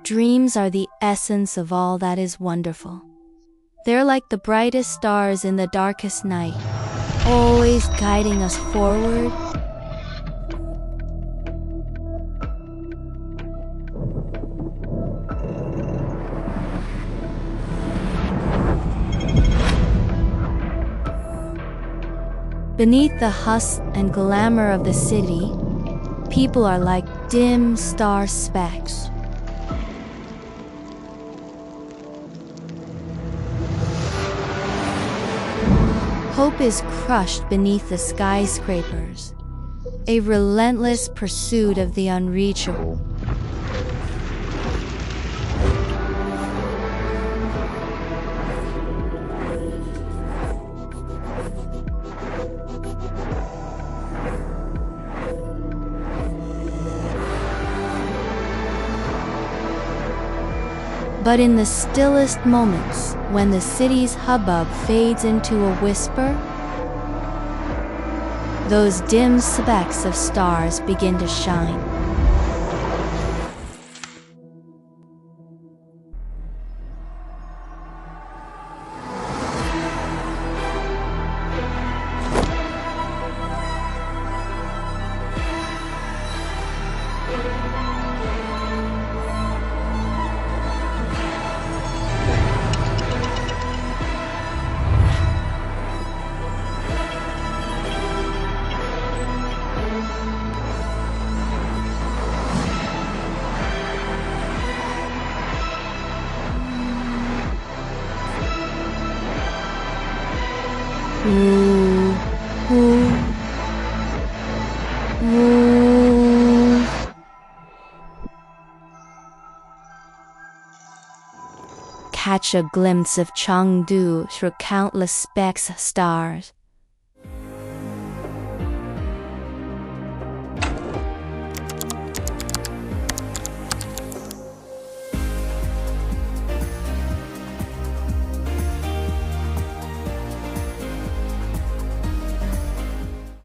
Dreams are the essence of all that is wonderful. They're like the brightest stars in the darkest night, always guiding us forward. Beneath the hustle and glamour of the city, people are like dim star specks. Hope is crushed beneath the skyscrapers, a relentless pursuit of the unreachable. But in the stillest moments, when the city's hubbub fades into a whisper, those dim specks of stars begin to shine. Catch a glimpse of Chengdu through countless specks of stars.